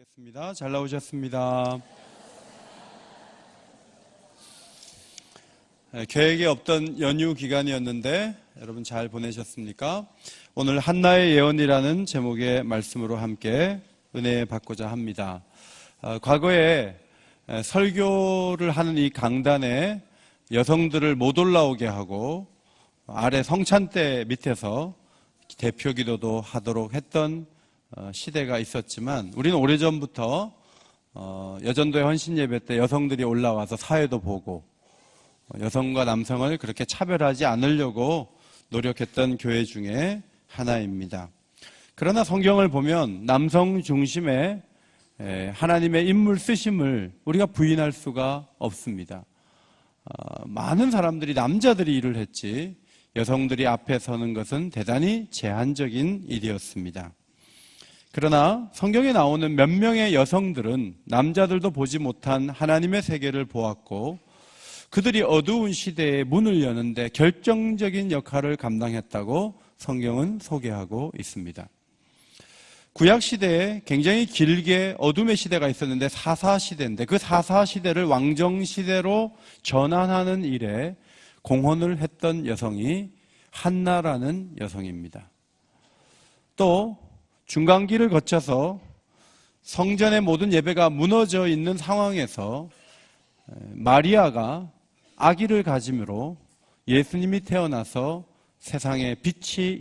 하겠습니다. 잘 나오셨습니다. 계획에 없던 연휴 기간이었는데 여러분 잘 보내셨습니까? 오늘 한나의 예언이라는 제목의 말씀으로 함께 은혜 받고자 합니다. 과거에 설교를 하는 이 강단에 여성들을 못 올라오게 하고 아래 성찬대 밑에서 대표 기도도 하도록 했던 시대가 있었지만 우리는 오래전부터 여전도의 헌신 예배 때 여성들이 올라와서 사회도 보고 여성과 남성을 그렇게 차별하지 않으려고 노력했던 교회 중에 하나입니다. 그러나 성경을 보면 남성 중심의 하나님의 인물 쓰심을 우리가 부인할 수가 없습니다. 많은 사람들이 남자들이 일을 했지 여성들이 앞에 서는 것은 대단히 제한적인 일이었습니다. 그러나 성경에 나오는 몇 명의 여성들은 남자들도 보지 못한 하나님의 세계를 보았고 그들이 어두운 시대에 문을 여는데 결정적인 역할을 감당했다고 성경은 소개하고 있습니다. 구약시대에 굉장히 길게 어둠의 시대가 있었는데 사사시대인데 그 사사시대를 왕정시대로 전환하는 일에 공헌을 했던 여성이 한나라는 여성입니다. 또 중간기를 거쳐서 성전의 모든 예배가 무너져 있는 상황에서 마리아가 아기를 가짐으로 예수님이 태어나서 세상에 빛이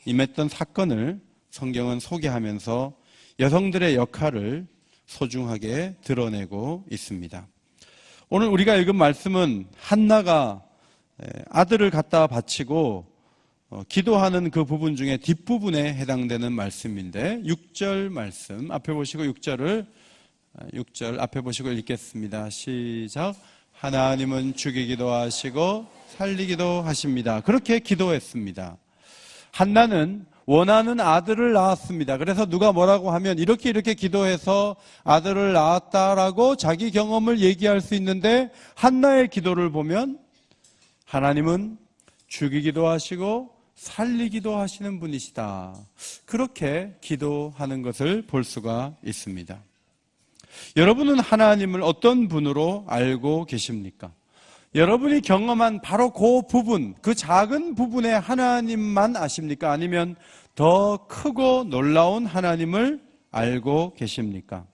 임했던 사건을 성경은 소개하면서 여성들의 역할을 소중하게 드러내고 있습니다. 오늘 우리가 읽은 말씀은 한나가 아들을 갖다 바치고 기도하는 그 부분 중에 뒷부분에 해당되는 말씀인데 6절 말씀 앞에 보시고 6절 앞에 보시고 읽겠습니다. 시작. 하나님은 죽이기도 하시고 살리기도 하십니다. 그렇게 기도했습니다. 한나는 원하는 아들을 낳았습니다. 그래서 누가 뭐라고 하면 이렇게 기도해서 아들을 낳았다라고 자기 경험을 얘기할 수 있는데 한나의 기도를 보면 하나님은 죽이기도 하시고 살리기도 하시는 분이시다. 그렇게 기도하는 것을 볼 수가 있습니다. 여러분은 하나님을 어떤 분으로 알고 계십니까? 여러분이 경험한 바로 그 부분, 그 작은 부분의 하나님만 아십니까? 아니면 더 크고 놀라운 하나님을 알고 계십니까?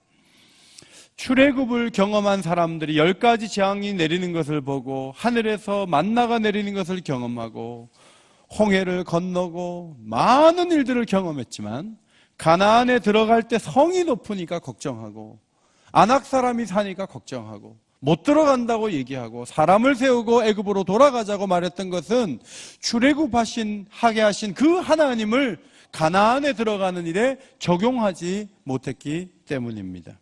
출애굽을 경험한 사람들이 10가지 재앙이 내리는 것을 보고 하늘에서 만나가 내리는 것을 경험하고 홍해를 건너고 많은 일들을 경험했지만 가나안에 들어갈 때 성이 높으니까 걱정하고 아낙 사람이 사니까 걱정하고 못 들어간다고 얘기하고 사람을 세우고 애굽으로 돌아가자고 말했던 것은 출애굽하게 하신 그 하나님을 가나안에 들어가는 일에 적용하지 못했기 때문입니다.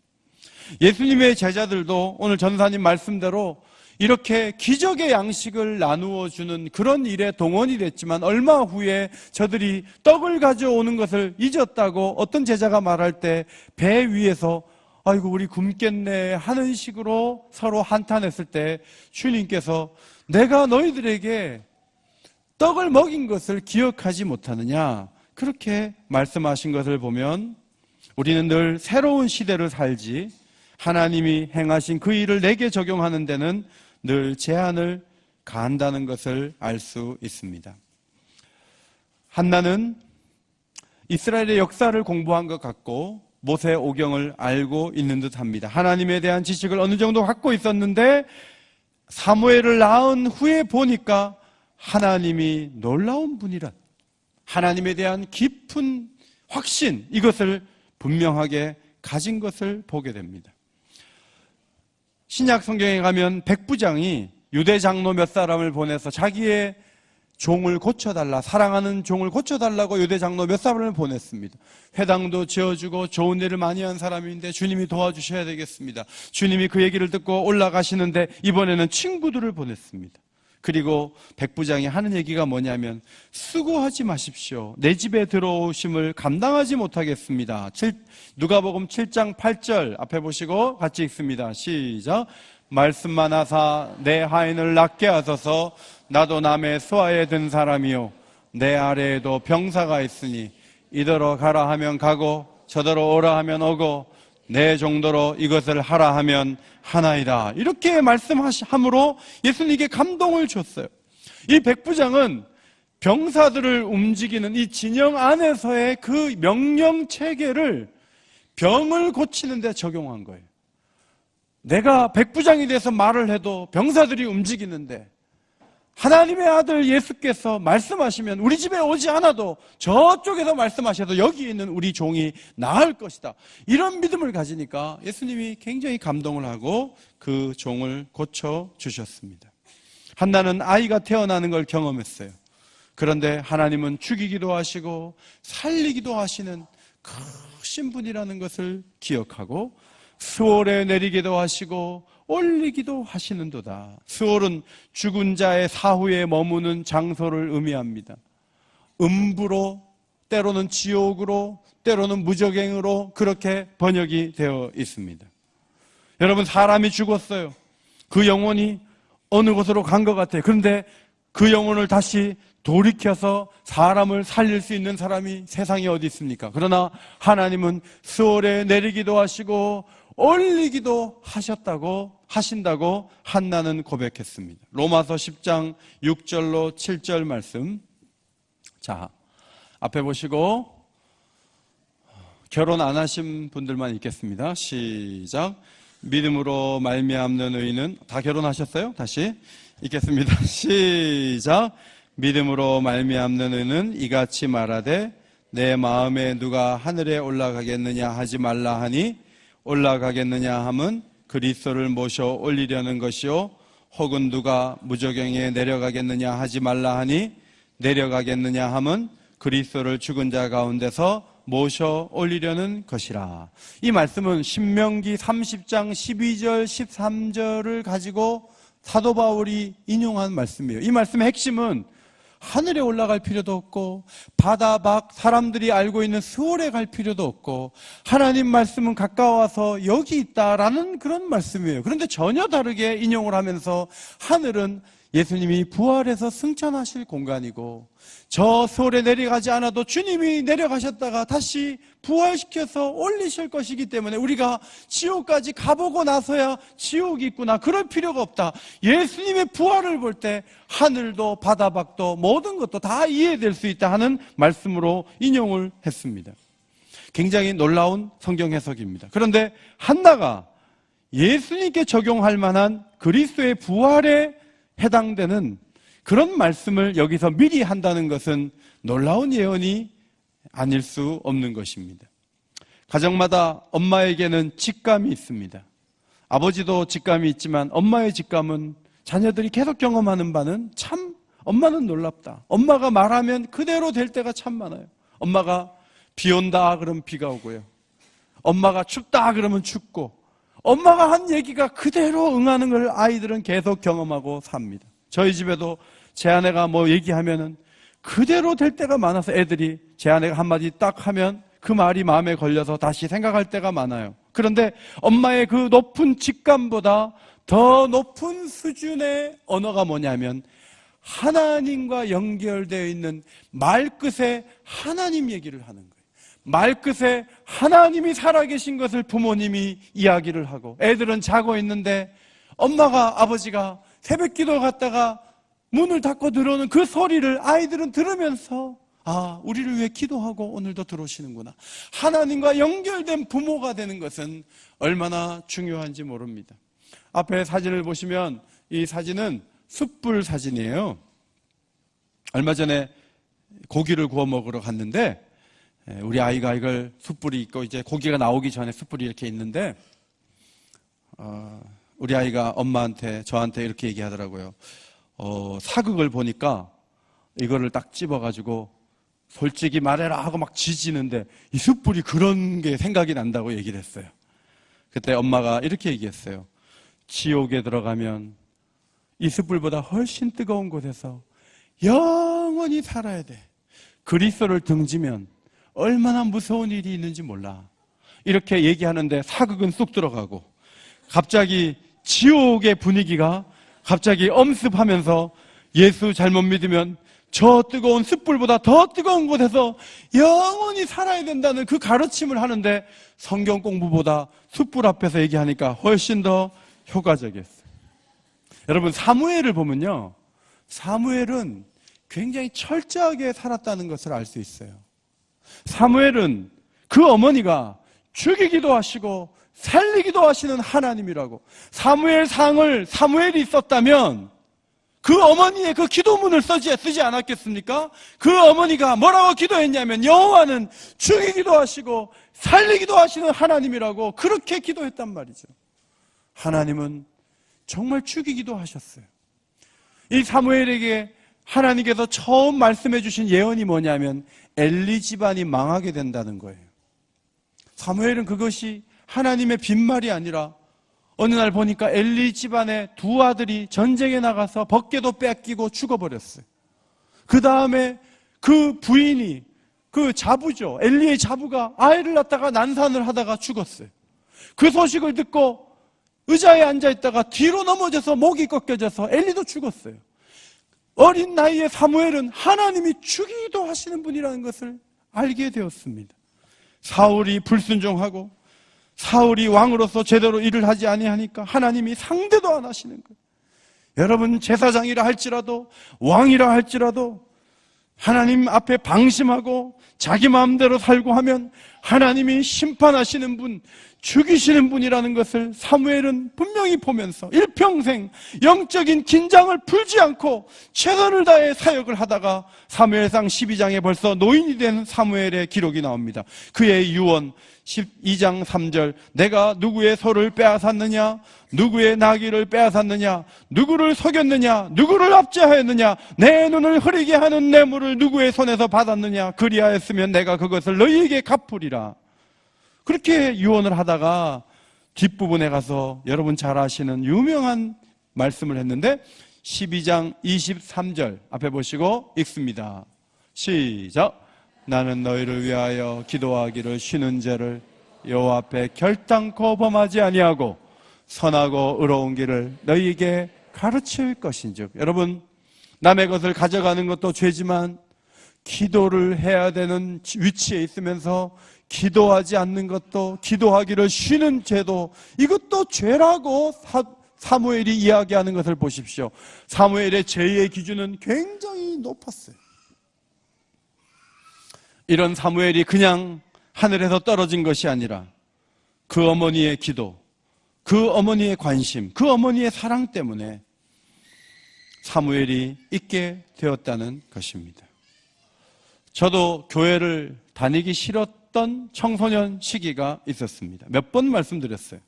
예수님의 제자들도 오늘 전사님 말씀대로 이렇게 기적의 양식을 나누어 주는 그런 일에 동원이 됐지만 얼마 후에 저들이 떡을 가져오는 것을 잊었다고 어떤 제자가 말할 때 배 위에서 아이고 우리 굶겠네 하는 식으로 서로 한탄했을 때 주님께서 내가 너희들에게 떡을 먹인 것을 기억하지 못하느냐 그렇게 말씀하신 것을 보면 우리는 늘 새로운 시대를 살지 하나님이 행하신 그 일을 내게 적용하는 데는 늘 제한을 가한다는 것을 알 수 있습니다. 한나는 이스라엘의 역사를 공부한 것 같고 모세 오경을 알고 있는 듯합니다. 하나님에 대한 지식을 어느 정도 갖고 있었는데 사무엘을 낳은 후에 보니까 하나님이 놀라운 분이라 하나님에 대한 깊은 확신 이것을 분명하게 가진 것을 보게 됩니다. 신약 성경에 가면 백부장이 유대 장로 몇 사람을 보내서 자기의 종을 고쳐달라, 사랑하는 종을 고쳐달라고 유대 장로 몇 사람을 보냈습니다. 회당도 지어주고 좋은 일을 많이 한 사람인데 주님이 도와주셔야 되겠습니다. 주님이 그 얘기를 듣고 올라가시는데 이번에는 친구들을 보냈습니다. 그리고 백부장이 하는 얘기가 뭐냐면 수고하지 마십시오. 내 집에 들어오심을 감당하지 못하겠습니다. 누가복음 7장 8절 앞에 보시고 같이 읽습니다. 시작. 말씀만 하사 내 하인을 낫게 하소서. 나도 남의 수하에 든 사람이요 내 아래에도 병사가 있으니 이더러 가라 하면 가고 저더러 오라 하면 오고 내 정도로 이것을 하라 하면 하나이다. 이렇게 말씀함으로 예수님께 감동을 줬어요. 이 백부장은 병사들을 움직이는 이 진영 안에서의 그 명령 체계를 병을 고치는 데 적용한 거예요. 내가 백부장이 돼서 말을 해도 병사들이 움직이는데 하나님의 아들 예수께서 말씀하시면 우리 집에 오지 않아도 저쪽에서 말씀하셔도 여기 있는 우리 종이 나을 것이다. 이런 믿음을 가지니까 예수님이 굉장히 감동을 하고 그 종을 고쳐주셨습니다. 한나는 아이가 태어나는 걸 경험했어요. 그런데 하나님은 죽이기도 하시고 살리기도 하시는 크신 분이라는 것을 기억하고 수월에 내리기도 하시고 올리기도 하시는도다. 수월은 죽은 자의 사후에 머무는 장소를 의미합니다. 음부로, 때로는 지옥으로, 때로는 무저갱으로 그렇게 번역이 되어 있습니다. 여러분, 사람이 죽었어요. 그 영혼이 어느 곳으로 간 것 같아요. 그런데 그 영혼을 다시 돌이켜서 사람을 살릴 수 있는 사람이 세상에 어디 있습니까? 그러나 하나님은 수월에 내리기도 하시고 올리기도 하신다고 한나는 고백했습니다. 로마서 10장 6절로 7절 말씀. 자, 앞에 보시고 결혼 안 하신 분들만 읽겠습니다. 시작. 믿음으로 말미암는 의인은, 다 결혼하셨어요? 다시 읽겠습니다. 시작. 믿음으로 말미암는 의인은 이같이 말하되 내 마음에 누가 하늘에 올라가겠느냐 하지 말라 하니 올라가겠느냐 함은 그리스도를 모셔 올리려는 것이요 혹은 누가 무저갱에 내려가겠느냐 하지 말라 하니 내려가겠느냐 함은 그리스도를 죽은 자 가운데서 모셔 올리려는 것이라. 이 말씀은 신명기 30장 12절 13절을 가지고 사도 바울이 인용한 말씀이에요. 이 말씀의 핵심은 하늘에 올라갈 필요도 없고 바다 밖 사람들이 알고 있는 수월에 갈 필요도 없고 하나님 말씀은 가까워서 여기 있다라는 그런 말씀이에요. 그런데 전혀 다르게 인용을 하면서 하늘은 예수님이 부활해서 승천하실 공간이고 저 수월에 내려가지 않아도 주님이 내려가셨다가 다시 부활시켜서 올리실 것이기 때문에 우리가 지옥까지 가보고 나서야 지옥이 있구나, 그럴 필요가 없다. 예수님의 부활을 볼 때 하늘도 바다 밖도 모든 것도 다 이해될 수 있다 하는 말씀으로 인용을 했습니다. 굉장히 놀라운 성경 해석입니다. 그런데 한나가 예수님께 적용할 만한 그리스도의 부활에 해당되는 그런 말씀을 여기서 미리 한다는 것은 놀라운 예언이 아닐 수 없는 것입니다. 가정마다 엄마에게는 직감이 있습니다. 아버지도 직감이 있지만 엄마의 직감은 자녀들이 계속 경험하는 바는 참 엄마는 놀랍다. 엄마가 말하면 그대로 될 때가 참 많아요. 엄마가 비 온다 그러면 비가 오고요. 엄마가 춥다 그러면 춥고 엄마가 한 얘기가 그대로 응하는 걸 아이들은 계속 경험하고 삽니다. 저희 집에도 제 아내가 뭐 얘기하면은 그대로 될 때가 많아서 애들이 제 아내가 한마디 딱 하면 그 말이 마음에 걸려서 다시 생각할 때가 많아요. 그런데 엄마의 그 높은 직감보다 더 높은 수준의 언어가 뭐냐면 하나님과 연결되어 있는 말끝에 하나님 얘기를 하는 거예요. 말끝에 하나님이 살아계신 것을 부모님이 이야기를 하고 애들은 자고 있는데 엄마가 아버지가 새벽기도 갔다가 문을 닫고 들어오는 그 소리를 아이들은 들으면서 아, 우리를 위해 기도하고 오늘도 들어오시는구나. 하나님과 연결된 부모가 되는 것은 얼마나 중요한지 모릅니다. 앞에 사진을 보시면 이 사진은 숯불 사진이에요. 얼마 전에 고기를 구워 먹으러 갔는데 우리 아이가 이걸 숯불이 있고 이제 고기가 나오기 전에 숯불이 이렇게 있는데 우리 아이가 엄마한테 저한테 이렇게 얘기하더라고요. 사극을 보니까 이거를 딱 집어가지고 솔직히 말해라 하고 막 지지는데 이 숯불이 그런 게 생각이 난다고 얘기를 했어요. 그때 엄마가 이렇게 얘기했어요. 지옥에 들어가면 이 숯불보다 훨씬 뜨거운 곳에서 영원히 살아야 돼. 그리스도를 등지면 얼마나 무서운 일이 있는지 몰라. 이렇게 얘기하는데 사극은 쑥 들어가고 갑자기 지옥의 분위기가 갑자기 엄습하면서 예수 잘못 믿으면 저 뜨거운 숯불보다 더 뜨거운 곳에서 영원히 살아야 된다는 그 가르침을 하는데 성경 공부보다 숯불 앞에서 얘기하니까 훨씬 더 효과적이었어요. 여러분, 사무엘을 보면요, 사무엘은 굉장히 철저하게 살았다는 것을 알 수 있어요. 사무엘은 그 어머니가 죽이기도 하시고 살리기도 하시는 하나님이라고. 사무엘상을 사무엘이 있었다면 그 어머니의 그 기도문을 쓰지 않았겠습니까? 그 어머니가 뭐라고 기도했냐면 여호와는 죽이기도 하시고 살리기도 하시는 하나님이라고 그렇게 기도했단 말이죠. 하나님은 정말 죽이기도 하셨어요. 이 사무엘에게 하나님께서 처음 말씀해 주신 예언이 뭐냐면 엘리 집안이 망하게 된다는 거예요. 사무엘은 그것이 하나님의 빈말이 아니라 어느 날 보니까 엘리 집안의 두 아들이 전쟁에 나가서 벗개도 뺏기고 죽어버렸어요. 그 다음에 그 부인이, 그 자부죠, 엘리의 자부가 아이를 낳다가 난산을 하다가 죽었어요. 그 소식을 듣고 의자에 앉아있다가 뒤로 넘어져서 목이 꺾여져서 엘리도 죽었어요. 어린 나이에 사무엘은 하나님이 죽이기도 하시는 분이라는 것을 알게 되었습니다. 사울이 불순종하고 사울이 왕으로서 제대로 일을 하지 아니하니까 하나님이 상대도 안 하시는 거예요. 여러분, 제사장이라 할지라도 왕이라 할지라도 하나님 앞에 방심하고 자기 마음대로 살고 하면 하나님이 심판하시는 분, 죽이시는 분이라는 것을 사무엘은 분명히 보면서 일평생 영적인 긴장을 풀지 않고 최선을 다해 사역을 하다가 사무엘상 12장에 벌써 노인이 된 사무엘의 기록이 나옵니다. 그의 유언 12장 3절, 내가 누구의 소를 빼앗았느냐, 누구의 나귀를 빼앗았느냐, 누구를 속였느냐, 누구를 압제하였느냐, 내 눈을 흐리게 하는 뇌물을 누구의 손에서 받았느냐, 그리하였으면 내가 그것을 너희에게 갚으리라. 그렇게 유언을 하다가 뒷부분에 가서 여러분 잘 아시는 유명한 말씀을 했는데 12장 23절 앞에 보시고 읽습니다. 시작. 나는 너희를 위하여 기도하기를 쉬는 죄를 여호와 앞에 결단코 범하지 아니하고 선하고 의로운 길을 너희에게 가르칠 것인즉. 여러분, 남의 것을 가져가는 것도 죄지만 기도를 해야 되는 위치에 있으면서 기도하지 않는 것도, 기도하기를 쉬는 죄도, 이것도 죄라고 사무엘이 이야기하는 것을 보십시오. 사무엘의 죄의 기준은 굉장히 높았어요. 이런 사무엘이 그냥 하늘에서 떨어진 것이 아니라 그 어머니의 기도, 그 어머니의 관심, 그 어머니의 사랑 때문에 사무엘이 있게 되었다는 것입니다. 저도 교회를 다니기 싫었던 청소년 시기가 있었습니다. 몇 번 말씀드렸어요.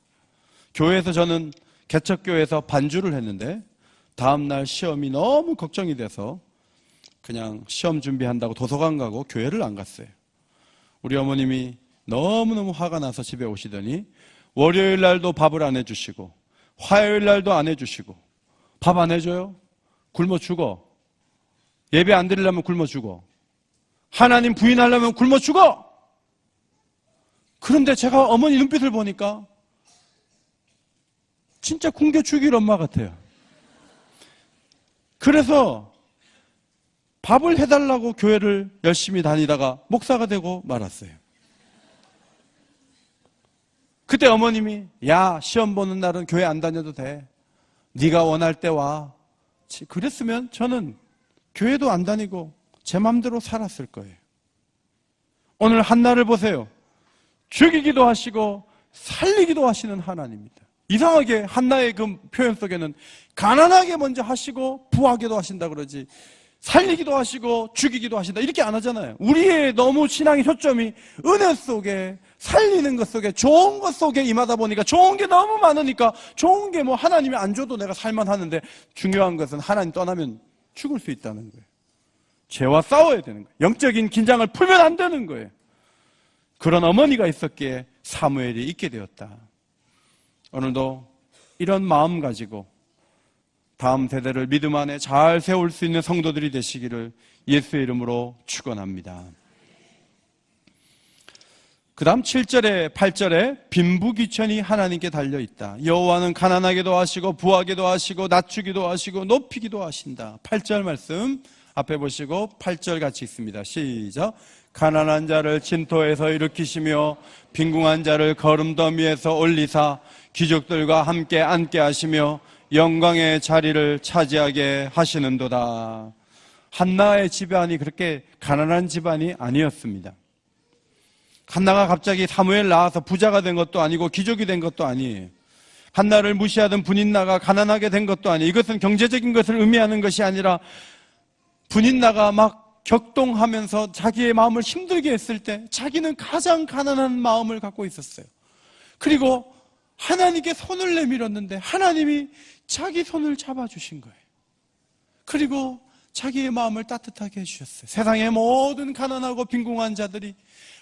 교회에서 저는 개척교회에서 반주를 했는데 다음날 시험이 너무 걱정이 돼서 그냥 시험 준비한다고 도서관 가고 교회를 안 갔어요. 우리 어머님이 너무너무 화가 나서 집에 오시더니 월요일 날도 밥을 안 해주시고 화요일 날도 안 해주시고, 밥 안 해줘요? 굶어 죽어. 예배 안 드리려면 굶어 죽어. 하나님 부인하려면 굶어 죽어. 그런데 제가 어머니 눈빛을 보니까 진짜 굶겨 죽일 엄마 같아요. 그래서 밥을 해달라고 교회를 열심히 다니다가 목사가 되고 말았어요. 그때 어머님이, 야, 시험 보는 날은 교회 안 다녀도 돼. 네가 원할 때 와. 그랬으면 저는 교회도 안 다니고 제 맘대로 살았을 거예요. 오늘 한나를 보세요. 죽이기도 하시고 살리기도 하시는 하나님입니다. 이상하게 한나의 그 표현 속에는 가난하게 먼저 하시고 부하게도 하신다 그러지, 살리기도 하시고 죽이기도 하신다 이렇게 안 하잖아요. 우리의 너무 신앙의 초점이 은혜 속에, 살리는 것 속에, 좋은 것 속에 임하다 보니까 좋은 게 너무 많으니까 좋은 게 뭐 하나님이 안 줘도 내가 살만하는데, 중요한 것은 하나님 떠나면 죽을 수 있다는 거예요. 죄와 싸워야 되는 거예요. 영적인 긴장을 풀면 안 되는 거예요. 그런 어머니가 있었기에 사무엘이 있게 되었다. 오늘도 이런 마음 가지고 다음 세대를 믿음 안에 잘 세울 수 있는 성도들이 되시기를 예수의 이름으로 축원합니다. 그 다음 7절에 8절에 빈부귀천이 하나님께 달려있다. 여호와는 가난하게도 하시고 부하게도 하시고 낮추기도 하시고 높이기도 하신다. 8절 말씀 앞에 보시고 8절 같이 읽습니다. 시작. 가난한 자를 진토에서 일으키시며 빈궁한 자를 거름더미에서 올리사 귀족들과 함께 앉게 하시며 영광의 자리를 차지하게 하시는도다. 한나의 집안이 그렇게 가난한 집안이 아니었습니다. 한나가 갑자기 사무엘 낳아서 부자가 된 것도 아니고 귀족이 된 것도 아니에요. 한나를 무시하던 분인나가 가난하게 된 것도 아니에요. 이것은 경제적인 것을 의미하는 것이 아니라 분인나가 막 격동하면서 자기의 마음을 힘들게 했을 때 자기는 가장 가난한 마음을 갖고 있었어요. 그리고 하나님께 손을 내밀었는데 하나님이 자기 손을 잡아주신 거예요. 그리고 자기의 마음을 따뜻하게 해주셨어요. 세상의 모든 가난하고 빈궁한 자들이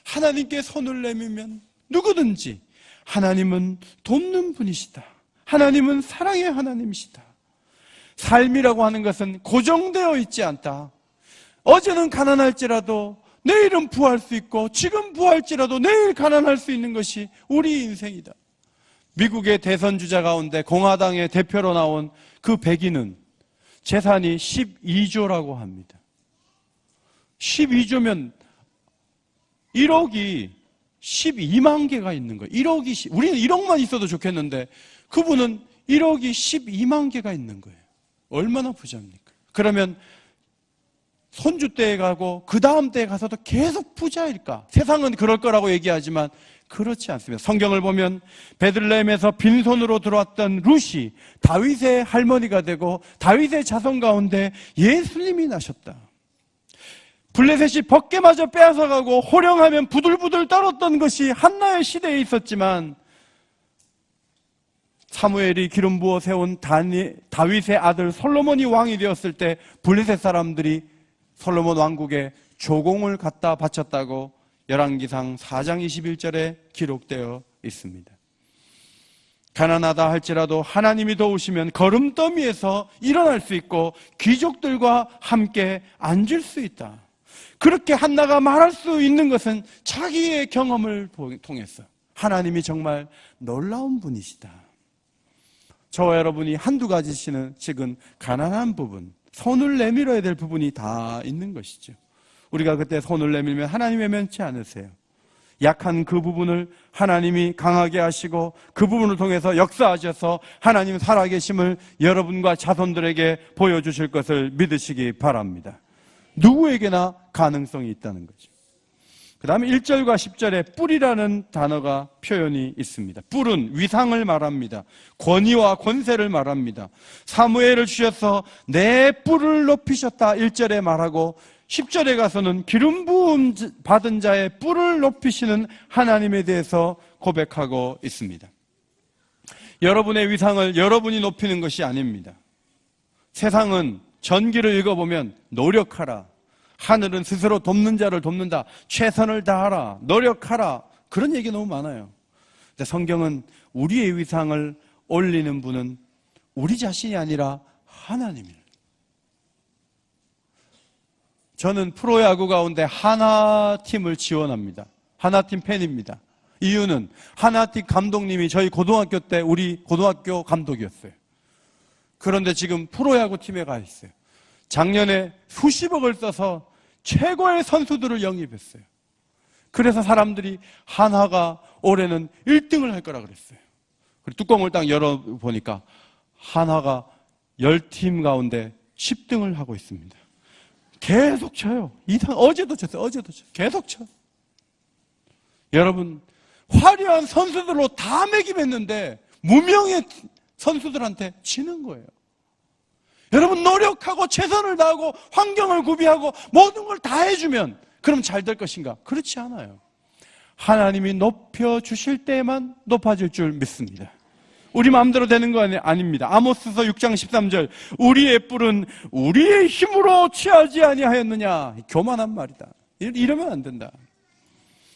하나님께 손을 내밀면 누구든지 하나님은 돕는 분이시다. 하나님은 사랑의 하나님이시다. 삶이라고 하는 것은 고정되어 있지 않다. 어제는 가난할지라도 내일은 부할 수 있고 지금 부할지라도 내일 가난할 수 있는 것이 우리 인생이다. 미국의 대선 주자 가운데 공화당의 대표로 나온 그 백인은 재산이 12조라고 합니다. 12조면 1억이 12만 개가 있는 거예요. 1억이, 우리는 1억만 있어도 좋겠는데 그분은 1억이 12만 개가 있는 거예요. 얼마나 부자입니까? 그러면 손주 때에 가고 그 다음 때에 가서도 계속 부자일까? 세상은 그럴 거라고 얘기하지만 그렇지 않습니다. 성경을 보면 베들레헴에서 빈손으로 들어왔던 룻이 다윗의 할머니가 되고 다윗의 자손 가운데 예수님이 나셨다. 블레셋이 벗개마저 빼앗아가고 호령하면 부들부들 떨었던 것이 한나의 시대에 있었지만 사무엘이 기름 부어 세운 다윗의 아들 솔로몬이 왕이 되었을 때 블레셋 사람들이 솔로몬 왕국에 조공을 갖다 바쳤다고 열왕기상 4장 21절에 기록되어 있습니다. 가난하다 할지라도 하나님이 도우시면 거름더미에서 일어날 수 있고 귀족들과 함께 앉을 수 있다. 그렇게 한나가 말할 수 있는 것은 자기의 경험을 통해서 하나님이 정말 놀라운 분이시다. 저와 여러분이 한두 가지씩은 가난한 부분, 손을 내밀어야 될 부분이 다 있는 것이죠. 우리가 그때 손을 내밀면 하나님 외면치 않으세요. 약한 그 부분을 하나님이 강하게 하시고 그 부분을 통해서 역사하셔서 하나님 살아계심을 여러분과 자손들에게 보여주실 것을 믿으시기 바랍니다. 누구에게나 가능성이 있다는 거죠. 그 다음에 1절과 10절에 뿔이라는 단어가 표현이 있습니다. 뿔은 위상을 말합니다. 권위와 권세를 말합니다. 사무엘을 주셔서 내 뿔을 높이셨다 1절에 말하고 10절에 가서는 기름 부음 받은 자의 뿔을 높이시는 하나님에 대해서 고백하고 있습니다. 여러분의 위상을 여러분이 높이는 것이 아닙니다. 세상은 전기를 읽어보면 노력하라, 하늘은 스스로 돕는 자를 돕는다, 최선을 다하라, 노력하라, 그런 얘기 너무 많아요. 근데 성경은 우리의 위상을 올리는 분은 우리 자신이 아니라 하나님입니다. 저는 프로야구 가운데 하나팀을 지원합니다. 하나팀 팬입니다. 이유는 하나팀 감독님이 저희 고등학교 때 우리 고등학교 감독이었어요. 그런데 지금 프로야구 팀에 가 있어요. 작년에 수십억을 써서 최고의 선수들을 영입했어요. 그래서 사람들이 한화가 올해는 1등을 할 거라 그랬어요. 그리고 뚜껑을 딱 열어보니까 한화가 10팀 가운데 10등을 하고 있습니다. 계속 쳐요. 어제도 쳤어요. 계속 쳐. 여러분, 화려한 선수들로 다 매김했는데 무명의 선수들한테 지는 거예요. 여러분, 노력하고 최선을 다하고 환경을 구비하고 모든 걸 다 해주면 그럼 잘 될 것인가? 그렇지 않아요. 하나님이 높여주실 때만 높아질 줄 믿습니다. 우리 마음대로 되는 거 아닙니다. 아모스서 6장 13절, 우리의 뿔은 우리의 힘으로 취하지 아니하였느냐. 교만한 말이다. 이러면 안 된다.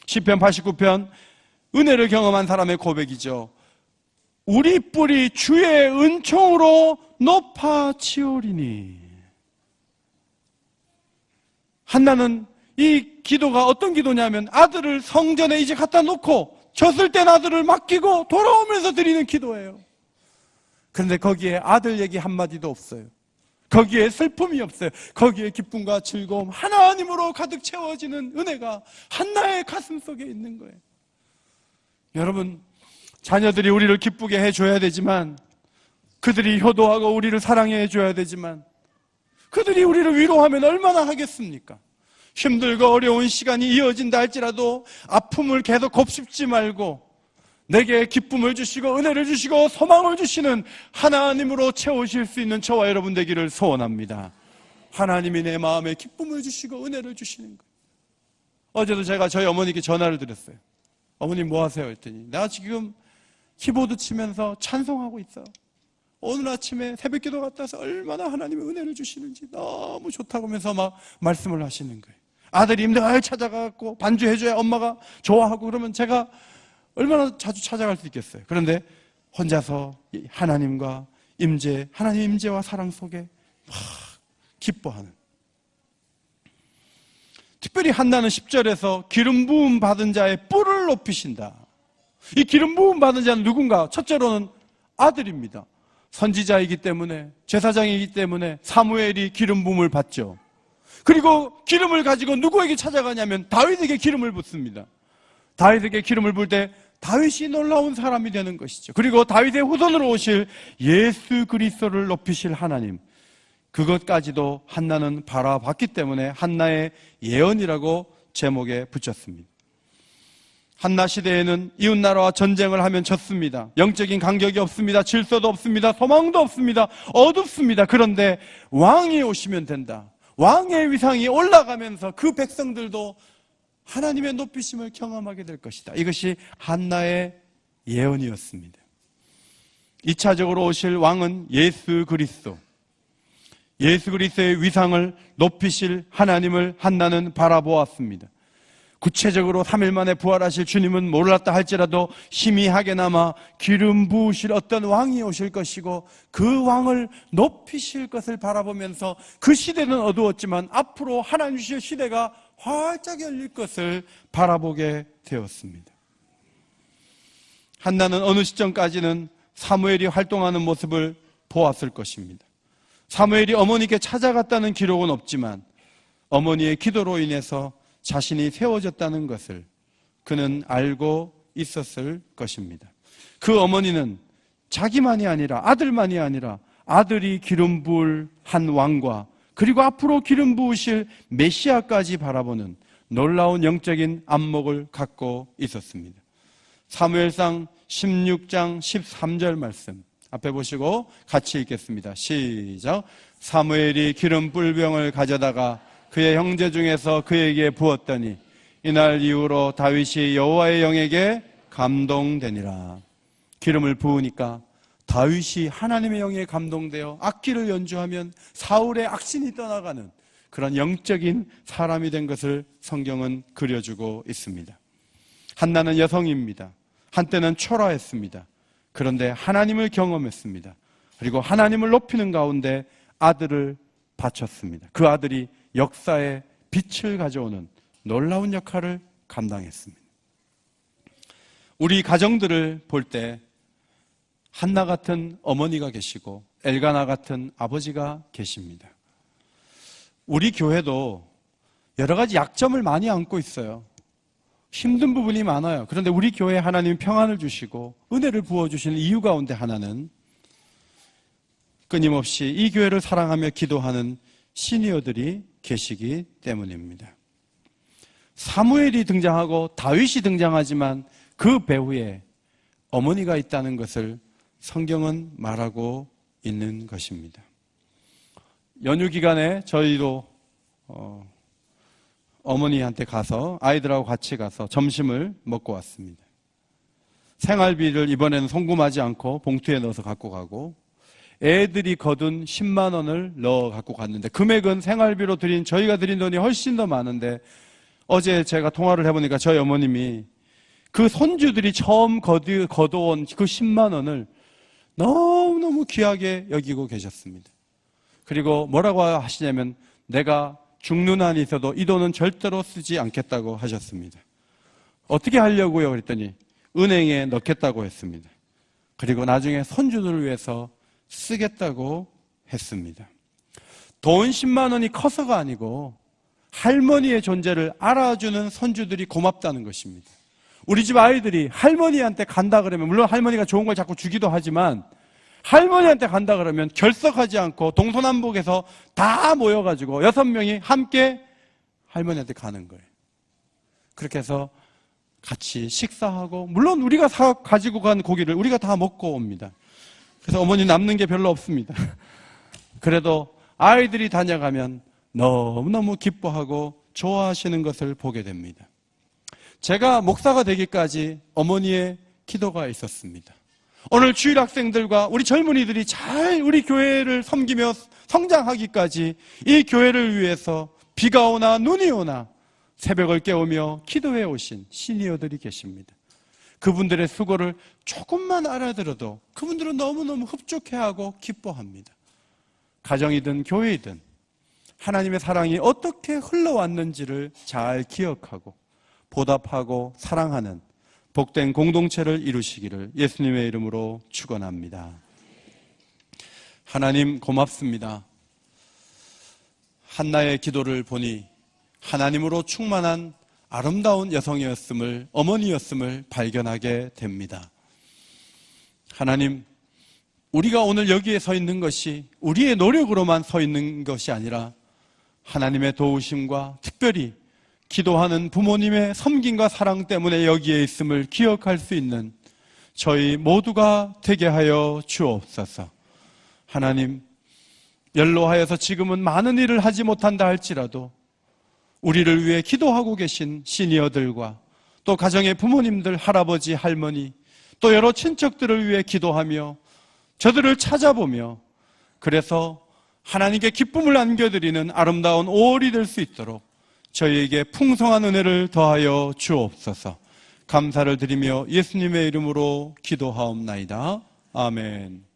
시편 89편, 은혜를 경험한 사람의 고백이죠. 우리 뿔이 주의 은총으로 높아지오리니. 한나는 이 기도가 어떤 기도냐면 아들을 성전에 이제 갖다 놓고 졌을 땐 아들을 맡기고 돌아오면서 드리는 기도예요. 그런데 거기에 아들 얘기 한마디도 없어요. 거기에 슬픔이 없어요. 거기에 기쁨과 즐거움, 하나님으로 가득 채워지는 은혜가 한나의 가슴 속에 있는 거예요. 여러분, 자녀들이 우리를 기쁘게 해줘야 되지만, 그들이 효도하고 우리를 사랑해 줘야 되지만, 그들이 우리를 위로하면 얼마나 하겠습니까? 힘들고 어려운 시간이 이어진다 할지라도 아픔을 계속 곱씹지 말고 내게 기쁨을 주시고 은혜를 주시고 소망을 주시는 하나님으로 채우실 수 있는 저와 여러분 되기를 소원합니다. 하나님이 내 마음에 기쁨을 주시고 은혜를 주시는 거예요. 어제도 제가 저희 어머니께 전화를 드렸어요. 어머니 뭐 하세요? 했더니 내가 지금 키보드 치면서 찬송하고 있어. 오늘 아침에 새벽기도 갔다 와서 얼마나 하나님의 은혜를 주시는지 너무 좋다고 하면서 막 말씀을 하시는 거예요. 아들이 늘 찾아가고 반주해줘야 엄마가 좋아하고 그러면 제가 얼마나 자주 찾아갈 수 있겠어요. 그런데 혼자서 하나님과 임재, 하나님의 임재와 사랑 속에 막 기뻐하는. 특별히 한나는 10절에서 기름 부음 받은 자의 뿔을 높이신다. 이 기름 부음 받은 자는 누군가? 첫째로는 아들입니다. 선지자이기 때문에, 제사장이기 때문에 사무엘이 기름 부음을 받죠. 그리고 기름을 가지고 누구에게 찾아가냐면 다윗에게 기름을 붓습니다. 다윗에게 기름을 불 때 다윗이 놀라운 사람이 되는 것이죠. 그리고 다윗의 후손으로 오실 예수 그리스도를 높이실 하나님, 그것까지도 한나는 바라봤기 때문에 한나의 예언이라고 제목에 붙였습니다. 한나 시대에는 이웃나라와 전쟁을 하면 졌습니다. 영적인 간격이 없습니다. 질서도 없습니다. 소망도 없습니다. 어둡습니다. 그런데 왕이 오시면 된다. 왕의 위상이 올라가면서 그 백성들도 하나님의 높이심을 경험하게 될 것이다. 이것이 한나의 예언이었습니다. 2차적으로 오실 왕은 예수 그리스도. 예수 그리스도의 위상을 높이실 하나님을 한나는 바라보았습니다. 구체적으로 3일 만에 부활하실 주님은 몰랐다 할지라도 희미하게나마 기름 부으실 어떤 왕이 오실 것이고 그 왕을 높이실 것을 바라보면서 그 시대는 어두웠지만 앞으로 하나님 주실 시대가 활짝 열릴 것을 바라보게 되었습니다. 한나는 어느 시점까지는 사무엘이 활동하는 모습을 보았을 것입니다. 사무엘이 어머니께 찾아갔다는 기록은 없지만 어머니의 기도로 인해서 자신이 세워졌다는 것을 그는 알고 있었을 것입니다. 그 어머니는 자기만이 아니라 아들만이 아니라 아들이 기름 부을 한 왕과 그리고 앞으로 기름 부으실 메시아까지 바라보는 놀라운 영적인 안목을 갖고 있었습니다. 사무엘상 16장 13절 말씀 앞에 보시고 같이 읽겠습니다. 시작. 사무엘이 기름 뿔병을 가져다가 그의 형제 중에서 그에게 부었더니 이날 이후로 다윗이 여호와의 영에게 감동되니라. 기름을 부으니까 다윗이 하나님의 영에 감동되어 악기를 연주하면 사울의 악신이 떠나가는 그런 영적인 사람이 된 것을 성경은 그려주고 있습니다. 한나는 여성입니다. 한때는 초라했습니다. 그런데 하나님을 경험했습니다. 그리고 하나님을 높이는 가운데 아들을 바쳤습니다. 그 아들이 역사의 빛을 가져오는 놀라운 역할을 감당했습니다. 우리 가정들을 볼 때 한나 같은 어머니가 계시고 엘가나 같은 아버지가 계십니다. 우리 교회도 여러 가지 약점을 많이 안고 있어요. 힘든 부분이 많아요. 그런데 우리 교회에 하나님이 평안을 주시고 은혜를 부어주시는 이유 가운데 하나는 끊임없이 이 교회를 사랑하며 기도하는 시니어들이 계시기 때문입니다. 사무엘이 등장하고 다윗이 등장하지만 그 배후에 어머니가 있다는 것을 성경은 말하고 있는 것입니다. 연휴 기간에 저희도 어머니한테 가서 아이들하고 같이 가서 점심을 먹고 왔습니다. 생활비를 이번에는 송금하지 않고 봉투에 넣어서 갖고 가고 애들이 거둔 10만 원을 넣어 갖고 갔는데 금액은 생활비로 드린 저희가 드린 돈이 훨씬 더 많은데 어제 제가 통화를 해보니까 저희 어머님이 그 손주들이 처음 거둬온 그 10만 원을 너무너무 귀하게 여기고 계셨습니다. 그리고 뭐라고 하시냐면 내가 죽는 한이 있어도 이 돈은 절대로 쓰지 않겠다고 하셨습니다. 어떻게 하려고요? 그랬더니 은행에 넣겠다고 했습니다. 그리고 나중에 손주들을 위해서 쓰겠다고 했습니다. 돈 10만 원이 커서가 아니고 할머니의 존재를 알아주는 손주들이 고맙다는 것입니다. 우리 집 아이들이 할머니한테 간다 그러면, 물론 할머니가 좋은 걸 자꾸 주기도 하지만 할머니한테 간다 그러면 결석하지 않고 동서남북에서 다 모여가지고 6명이 함께 할머니한테 가는 거예요. 그렇게 해서 같이 식사하고, 물론 우리가 가지고 간 고기를 우리가 다 먹고 옵니다. 그래서 어머니 남는 게 별로 없습니다. 그래도 아이들이 다녀가면 너무너무 기뻐하고 좋아하시는 것을 보게 됩니다. 제가 목사가 되기까지 어머니의 기도가 있었습니다. 오늘 주일 학생들과 우리 젊은이들이 잘 우리 교회를 섬기며 성장하기까지 이 교회를 위해서 비가 오나 눈이 오나 새벽을 깨우며 기도해 오신 시니어들이 계십니다. 그분들의 수고를 조금만 알아들어도 그분들은 너무너무 흡족해하고 기뻐합니다. 가정이든 교회이든 하나님의 사랑이 어떻게 흘러왔는지를 잘 기억하고 보답하고 사랑하는 복된 공동체를 이루시기를 예수님의 이름으로 축원합니다. 하나님 고맙습니다. 한나의 기도를 보니 하나님으로 충만한 아름다운 여성이었음을, 어머니였음을 발견하게 됩니다. 하나님, 우리가 오늘 여기에 서 있는 것이 우리의 노력으로만 서 있는 것이 아니라 하나님의 도우심과 특별히 기도하는 부모님의 섬김과 사랑 때문에 여기에 있음을 기억할 수 있는 저희 모두가 되게 하여 주옵소서. 하나님, 연로하여서 지금은 많은 일을 하지 못한다 할지라도 우리를 위해 기도하고 계신 시니어들과 또 가정의 부모님들, 할아버지, 할머니, 또 여러 친척들을 위해 기도하며 저들을 찾아보며 그래서 하나님께 기쁨을 안겨드리는 아름다운 5월이 될 수 있도록 저희에게 풍성한 은혜를 더하여 주옵소서. 감사를 드리며 예수님의 이름으로 기도하옵나이다. 아멘.